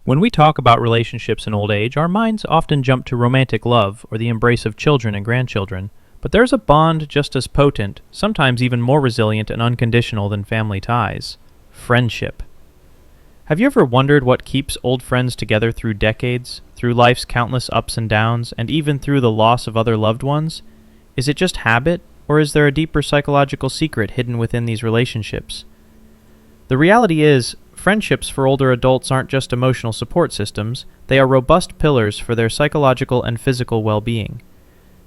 When we talk about relationships in old age, our minds often jump to romantic love or the embrace of children and grandchildren, but there's a bond just as potent, sometimes even more resilient and unconditional than family ties: friendship. Have you ever wondered what keeps old friends together through decades, through life's countless ups and downs, and even through the loss of other loved ones? Is it just habit, or is there a deeper psychological secret hidden within these relationships? The reality is, friendships for older adults aren't just emotional support systems, they are robust pillars for their psychological and physical well-being.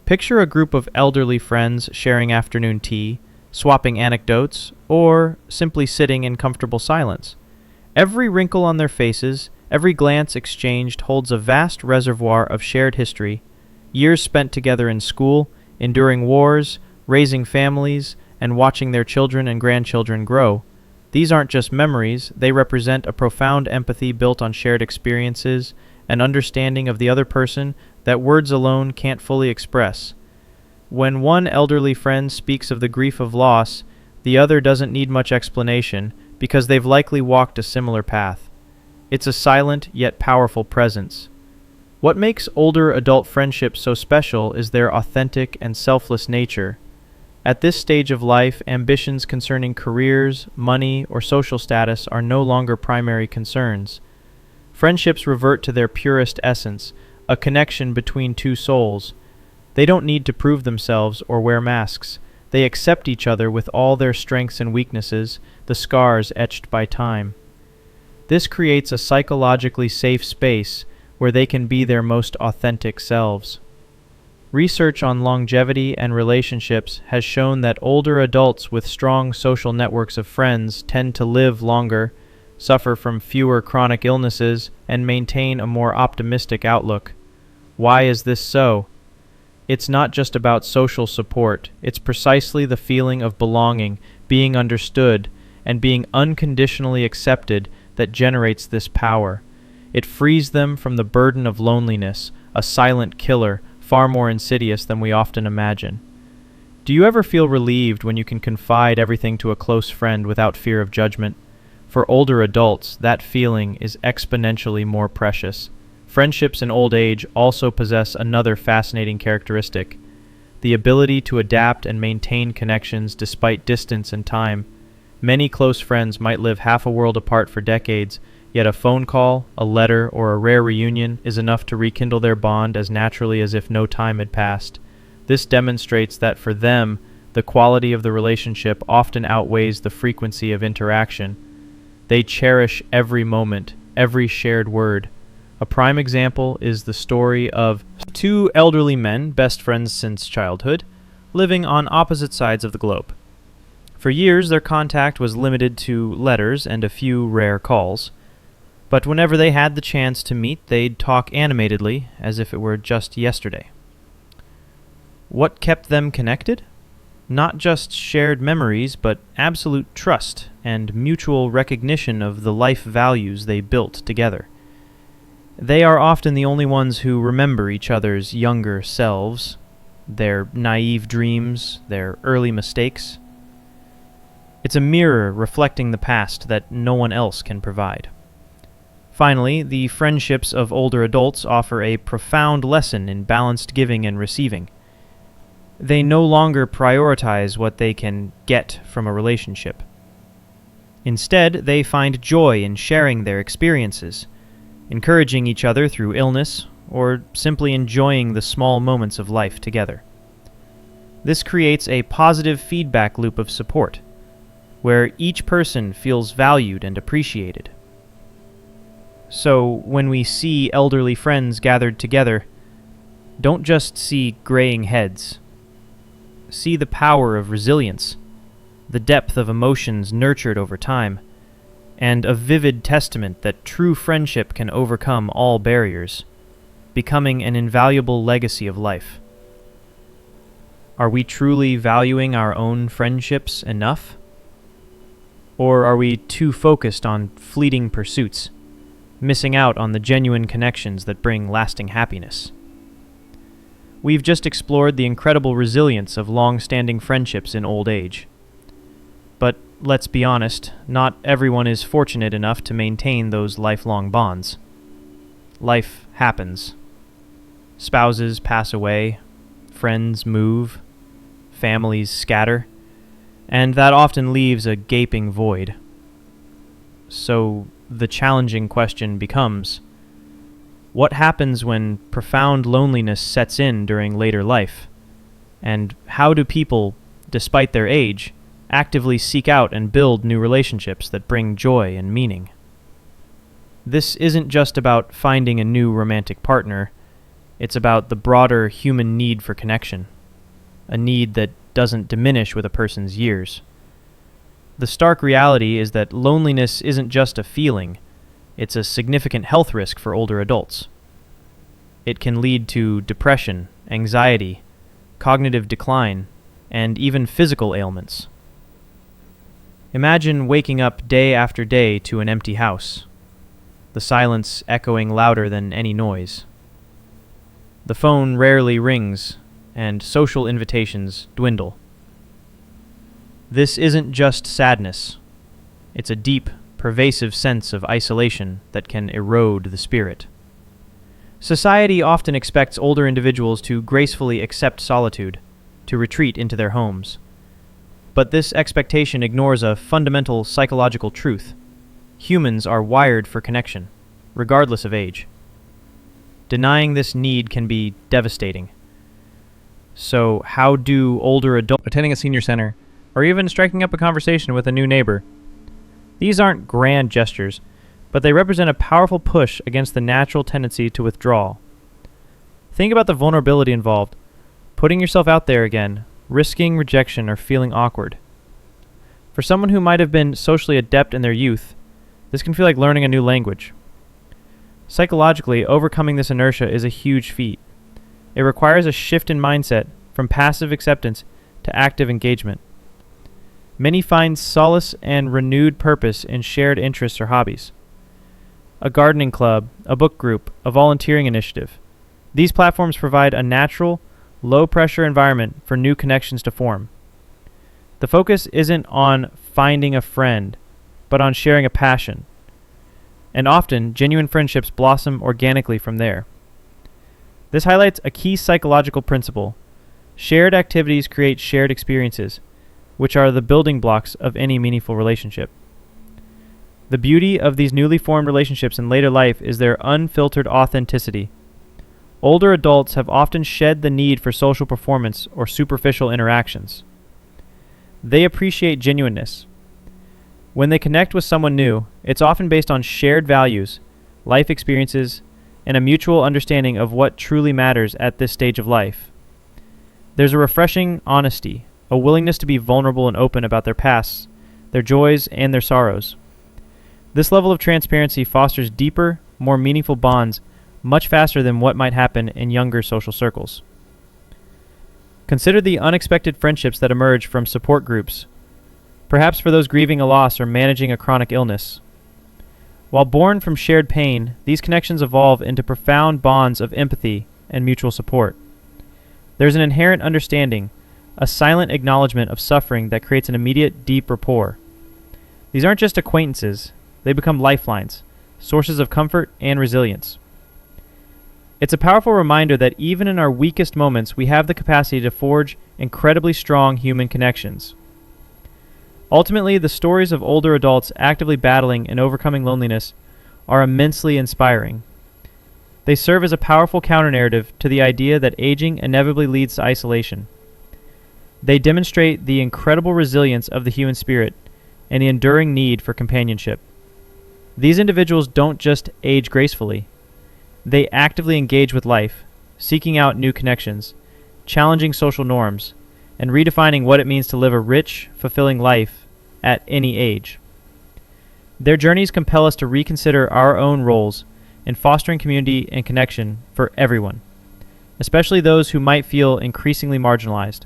Picture a group of elderly friends sharing afternoon tea, swapping anecdotes, or simply sitting in comfortable silence. Every wrinkle on their faces, every glance exchanged holds a vast reservoir of shared history, years spent together in school, enduring wars, raising families, and watching their children and grandchildren grow. These aren't just memories, they represent a profound empathy built on shared experiences, an understanding of the other person that words alone can't fully express. When one elderly friend speaks of the grief of loss, the other doesn't need much explanation, because they've likely walked a similar path. It's a silent yet powerful presence. What makes older adult friendships so special is their authentic and selfless nature. At this stage of life, ambitions concerning careers, money, or social status are no longer primary concerns. Friendships revert to their purest essence, a connection between two souls. They don't need to prove themselves or wear masks. They accept each other with all their strengths and weaknesses, the scars etched by time. This creates a psychologically safe space where they can be their most authentic selves. Research on longevity and relationships has shown that older adults with strong social networks of friends tend to live longer, suffer from fewer chronic illnesses, and maintain a more optimistic outlook. Why is this so? It's not just about social support, it's precisely the feeling of belonging, being understood, and being unconditionally accepted that generates this power. It frees them from the burden of loneliness, a silent killer, far more insidious than we often imagine. Do you ever feel relieved when you can confide everything to a close friend without fear of judgment? For older adults, that feeling is exponentially more precious. Friendships in old age also possess another fascinating characteristic: the ability to adapt and maintain connections despite distance and time. Many close friends might live half a world apart for decades, yet a phone call, a letter, or a rare reunion is enough to rekindle their bond as naturally as if no time had passed. This demonstrates that for them, the quality of the relationship often outweighs the frequency of interaction. They cherish every moment, every shared word. A prime example is the story of two elderly men, best friends since childhood, living on opposite sides of the globe. For years, their contact was limited to letters and a few rare calls. But whenever they had the chance to meet, they'd talk animatedly, as if it were just yesterday. What kept them connected? Not just shared memories, but absolute trust and mutual recognition of the life values they built together. They are often the only ones who remember each other's younger selves, their naive dreams, their early mistakes. It's a mirror reflecting the past that no one else can provide. Finally, the friendships of older adults offer a profound lesson in balanced giving and receiving. They no longer prioritize what they can get from a relationship. Instead, they find joy in sharing their experiences, encouraging each other through illness, or simply enjoying the small moments of life together. This creates a positive feedback loop of support, where each person feels valued and appreciated. So, when we see elderly friends gathered together, don't just see graying heads. See the power of resilience, the depth of emotions nurtured over time, and a vivid testament that true friendship can overcome all barriers, becoming an invaluable legacy of life. Are we truly valuing our own friendships enough? Or are we too focused on fleeting pursuits, missing out on the genuine connections that bring lasting happiness? We've just explored the incredible resilience of long-standing friendships in old age. But let's be honest, not everyone is fortunate enough to maintain those lifelong bonds. life happens. Spouses pass away, friends move, families scatter, and that often leaves a gaping void. So the challenging question becomes, what happens when profound loneliness sets in during later life? And how do people, despite their age, actively seek out and build new relationships that bring joy and meaning? This isn't just about finding a new romantic partner, it's about the broader human need for connection, a need that doesn't diminish with a person's years. The stark reality is that loneliness isn't just a feeling, it's a significant health risk for older adults. It can lead to depression, anxiety, cognitive decline, and even physical ailments. Imagine waking up day after day to an empty house, the silence echoing louder than any noise. The phone rarely rings, and social invitations dwindle. This isn't just sadness. It's a deep, pervasive sense of isolation that can erode the spirit. Society often expects older individuals to gracefully accept solitude, to retreat into their homes. But this expectation ignores a fundamental psychological truth. Humans are wired for connection, regardless of age. Denying this need can be devastating. So, how do older adults attending a senior center, or even striking up a conversation with a new neighbor? These aren't grand gestures, but they represent a powerful push against the natural tendency to withdraw. Think about the vulnerability involved, putting yourself out there again, risking rejection or feeling awkward. For someone who might have been socially adept in their youth, this can feel like learning a new language. Psychologically, overcoming this inertia is a huge feat. It requires a shift in mindset from passive acceptance to active engagement. Many find solace and renewed purpose in shared interests or hobbies. A gardening club, a book group, a volunteering initiative. These platforms provide a natural, low-pressure environment for new connections to form. The focus isn't on finding a friend, but on sharing a passion. And often, genuine friendships blossom organically from there. This highlights a key psychological principle. Shared activities create shared experiences, which are the building blocks of any meaningful relationship. The beauty of these newly formed relationships in later life is their unfiltered authenticity. Older adults have often shed the need for social performance or superficial interactions. They appreciate genuineness. When they connect with someone new, it's often based on shared values, life experiences, and a mutual understanding of what truly matters at this stage of life. There's a refreshing honesty, a willingness to be vulnerable and open about their pasts, their joys, and their sorrows. This level of transparency fosters deeper, more meaningful bonds much faster than what might happen in younger social circles. Consider the unexpected friendships that emerge from support groups, perhaps for those grieving a loss or managing a chronic illness. While born from shared pain, these connections evolve into profound bonds of empathy and mutual support. There's an inherent understanding, a silent acknowledgement of suffering that creates an immediate, deep rapport. These aren't just acquaintances, they become lifelines, sources of comfort and resilience. It's a powerful reminder that even in our weakest moments, we have the capacity to forge incredibly strong human connections. Ultimately, the stories of older adults actively battling and overcoming loneliness are immensely inspiring. They serve as a powerful counter-narrative to the idea that aging inevitably leads to isolation. They demonstrate the incredible resilience of the human spirit and the enduring need for companionship. These individuals don't just age gracefully. They actively engage with life, seeking out new connections, challenging social norms, and redefining what it means to live a rich, fulfilling life at any age. Their journeys compel us to reconsider our own roles in fostering community and connection for everyone, especially those who might feel increasingly marginalized.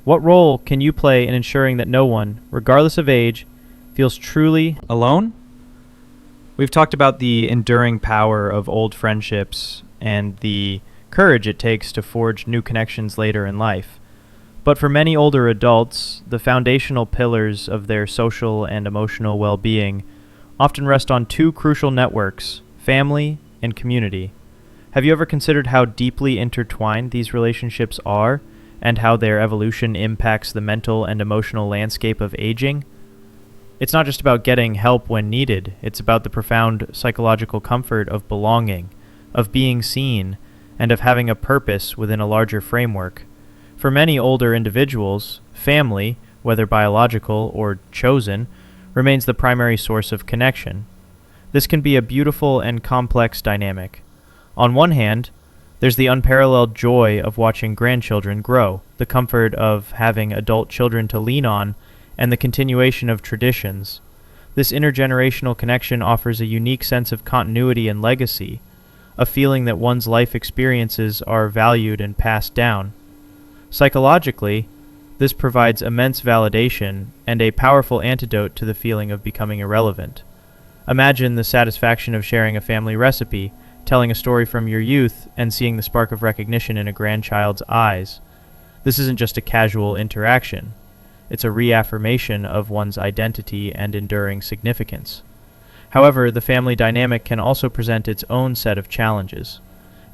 What role can you play in ensuring that no one, regardless of age, feels truly alone? We've talked about the enduring power of old friendships and the courage it takes to forge new connections later in life. But for many older adults, the foundational pillars of their social and emotional well-being often rest on two crucial networks, family and community. Have you ever considered how deeply intertwined these relationships are and how their evolution impacts the mental and emotional landscape of aging? It's not just about getting help when needed, it's about the profound psychological comfort of belonging, of being seen, and of having a purpose within a larger framework. For many older individuals, family, whether biological or chosen, remains the primary source of connection. This can be a beautiful and complex dynamic. On one hand, there's the unparalleled joy of watching grandchildren grow, the comfort of having adult children to lean on, and the continuation of traditions. This intergenerational connection offers a unique sense of continuity and legacy, a feeling that one's life experiences are valued and passed down. Psychologically, this provides immense validation and a powerful antidote to the feeling of becoming irrelevant. Imagine the satisfaction of sharing a family recipe, telling a story from your youth, and seeing the spark of recognition in a grandchild's eyes. This isn't just a casual interaction. It's a reaffirmation of one's identity and enduring significance. However, the family dynamic can also present its own set of challenges.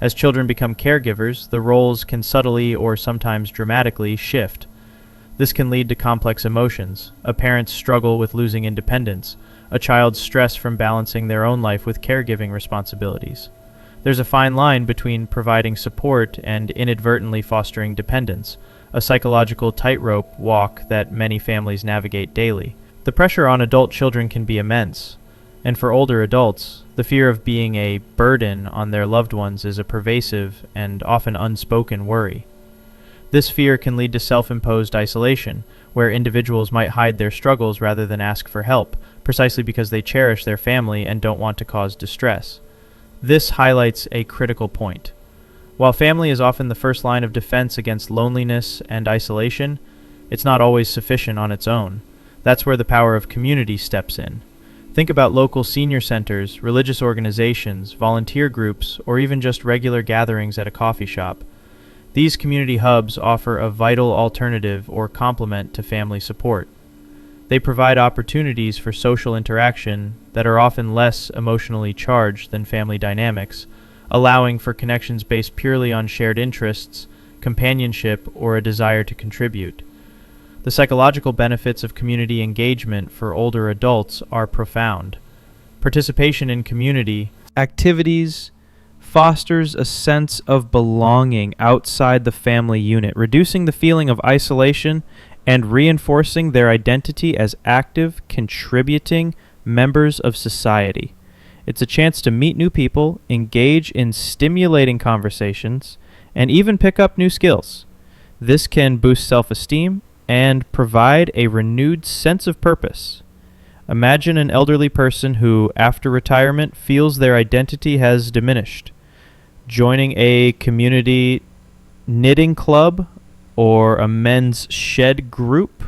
As children become caregivers, the roles can subtly or sometimes dramatically shift. This can lead to complex emotions, a parent's struggle with losing independence, a child's stress from balancing their own life with caregiving responsibilities. There's a fine line between providing support and inadvertently fostering dependence, a psychological tightrope walk that many families navigate daily. The pressure on adult children can be immense, and for older adults, the fear of being a burden on their loved ones is a pervasive and often unspoken worry. This fear can lead to self-imposed isolation, where individuals might hide their struggles rather than ask for help, precisely because they cherish their family and don't want to cause distress. This highlights a critical point. While family is often the first line of defense against loneliness and isolation, it's not always sufficient on its own. That's where the power of community steps in. Think about local senior centers, religious organizations, volunteer groups, or even just regular gatherings at a coffee shop. These community hubs offer a vital alternative or complement to family support. They provide opportunities for social interaction that are often less emotionally charged than family dynamics, allowing for connections based purely on shared interests, companionship, or a desire to contribute. The psychological benefits of community engagement for older adults are profound. Participation in community activities fosters a sense of belonging outside the family unit, reducing the feeling of isolation and reinforcing their identity as active, contributing members of society. It's a chance to meet new people, engage in stimulating conversations, and even pick up new skills. This can boost self-esteem and provide a renewed sense of purpose. Imagine an elderly person who, after retirement, feels their identity has diminished. Joining a community knitting club or a men's shed group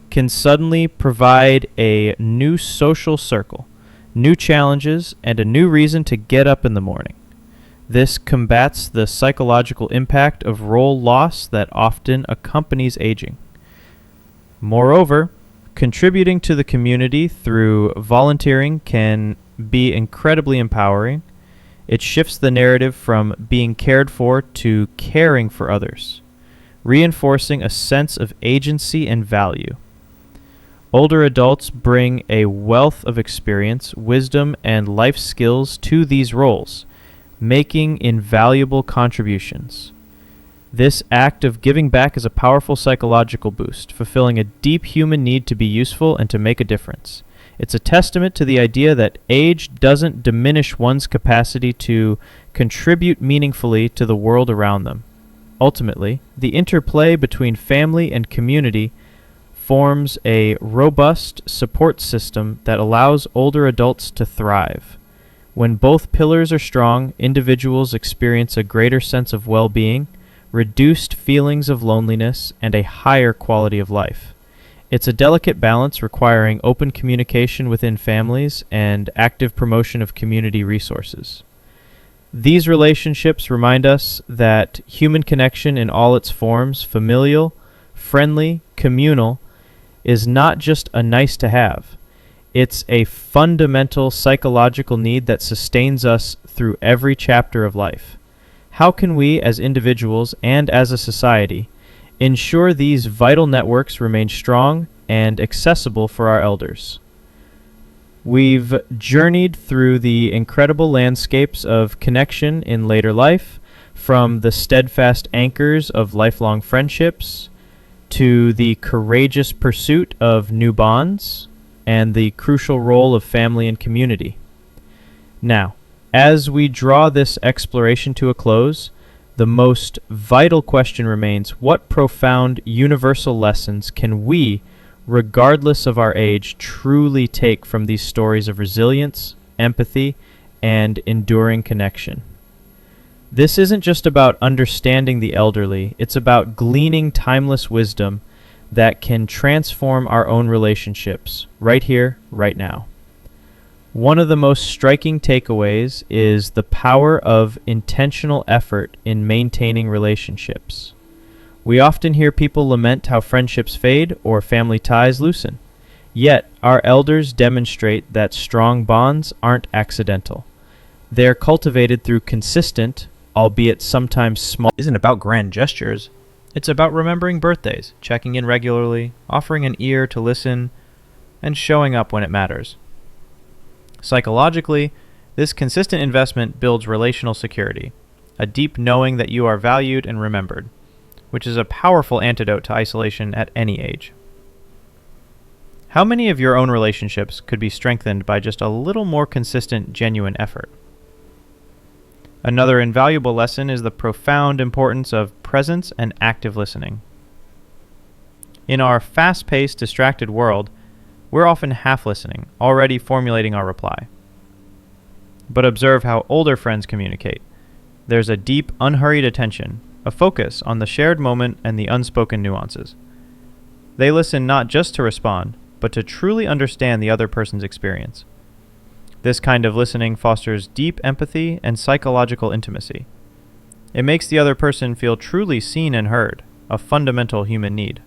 can suddenly provide a new social circle, new challenges, and a new reason to get up in the morning. This combats the psychological impact of role loss that often accompanies aging. Moreover, contributing to the community through volunteering can be incredibly empowering. It shifts the narrative from being cared for to caring for others, reinforcing a sense of agency and value. Older adults bring a wealth of experience, wisdom, and life skills to these roles, making invaluable contributions. This act of giving back is a powerful psychological boost, fulfilling a deep human need to be useful and to make a difference. It's a testament to the idea that age doesn't diminish one's capacity to contribute meaningfully to the world around them. Ultimately, the interplay between family and community forms a robust support system that allows older adults to thrive. When both pillars are strong, individuals experience a greater sense of well-being, reduced feelings of loneliness, and a higher quality of life. It's a delicate balance requiring open communication within families and active promotion of community resources. These relationships remind us that human connection in all its forms, familial, friendly, communal, is not just a nice to have. It's a fundamental psychological need that sustains us through every chapter of life. How can we, as individuals and as a society, ensure these vital networks remain strong and accessible for our elders? We've journeyed through the incredible landscapes of connection in later life, from the steadfast anchors of lifelong friendships to the courageous pursuit of new bonds and the crucial role of family and community. Now, as we draw this exploration to a close, the most vital question remains: what profound universal lessons can we, regardless of our age, truly take from these stories of resilience, empathy, and enduring connection? This isn't just about understanding the elderly, it's about gleaning timeless wisdom that can transform our own relationships, right here, right now. One of the most striking takeaways is the power of intentional effort in maintaining relationships. We often hear people lament how friendships fade or family ties loosen. Yet, our elders demonstrate that strong bonds aren't accidental. They're cultivated through consistent, albeit sometimes small. It isn't about grand gestures. It's about remembering birthdays, checking in regularly, offering an ear to listen, and showing up when it matters. Psychologically, this consistent investment builds relational security, a deep knowing that you are valued and remembered, which is a powerful antidote to isolation at any age. How many of your own relationships could be strengthened by just a little more consistent, genuine effort? Another invaluable lesson is the profound importance of presence and active listening. In our fast-paced, distracted world, we're often half listening, already formulating our reply. But observe how older friends communicate. There's a deep, unhurried attention, a focus on the shared moment and the unspoken nuances. They listen not just to respond, but to truly understand the other person's experience. This kind of listening fosters deep empathy and psychological intimacy. It makes the other person feel truly seen and heard, a fundamental human need.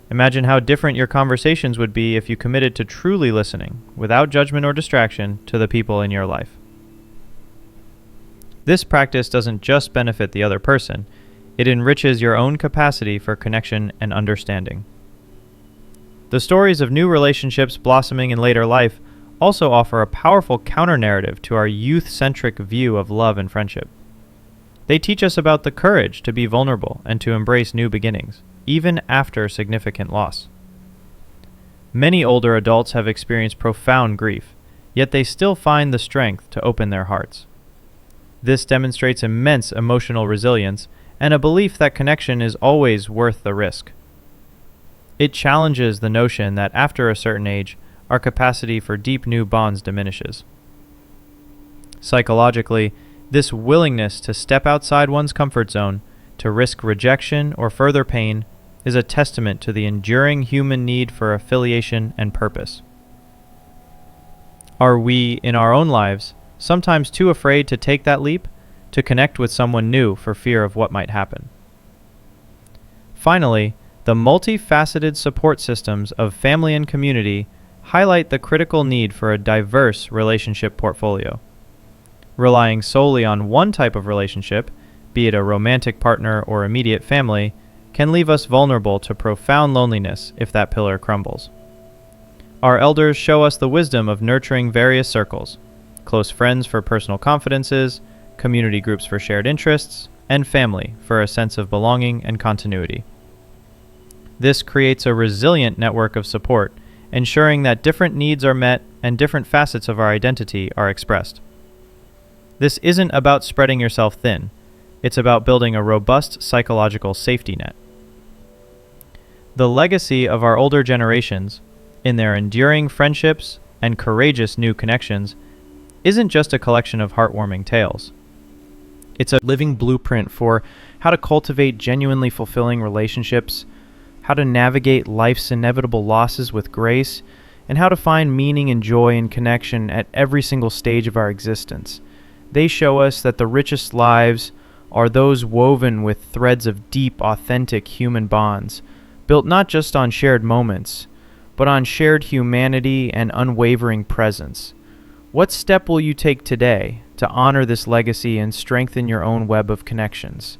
Imagine how different your conversations would be if you committed to truly listening, without judgment or distraction, to the people in your life. This practice doesn't just benefit the other person, it enriches your own capacity for connection and understanding. The stories of new relationships blossoming in later life also offer a powerful counter-narrative to our youth-centric view of love and friendship. They teach us about the courage to be vulnerable and to embrace new beginnings, even after significant loss. Many older adults have experienced profound grief, yet they still find the strength to open their hearts. This demonstrates immense emotional resilience and a belief that connection is always worth the risk. It challenges the notion that after a certain age, our capacity for deep new bonds diminishes. Psychologically, this willingness to step outside one's comfort zone, to risk rejection or further pain, is a testament to the enduring human need for affiliation and purpose. Are we, in our own lives, sometimes too afraid to take that leap, to connect with someone new for fear of what might happen? Finally, the multifaceted support systems of family and community highlight the critical need for a diverse relationship portfolio. Relying solely on one type of relationship, be it a romantic partner or immediate family, can leave us vulnerable to profound loneliness if that pillar crumbles. Our elders show us the wisdom of nurturing various circles: close friends for personal confidences, community groups for shared interests, and family for a sense of belonging and continuity. This creates a resilient network of support, ensuring that different needs are met and different facets of our identity are expressed. This isn't about spreading yourself thin. It's about building a robust psychological safety net. The legacy of our older generations, in their enduring friendships and courageous new connections, isn't just a collection of heartwarming tales. It's a living blueprint for how to cultivate genuinely fulfilling relationships, how to navigate life's inevitable losses with grace, and how to find meaning and joy and connection at every single stage of our existence. They show us that the richest lives are those woven with threads of deep, authentic human bonds, built not just on shared moments, but on shared humanity and unwavering presence. What step will you take today to honor this legacy and strengthen your own web of connections?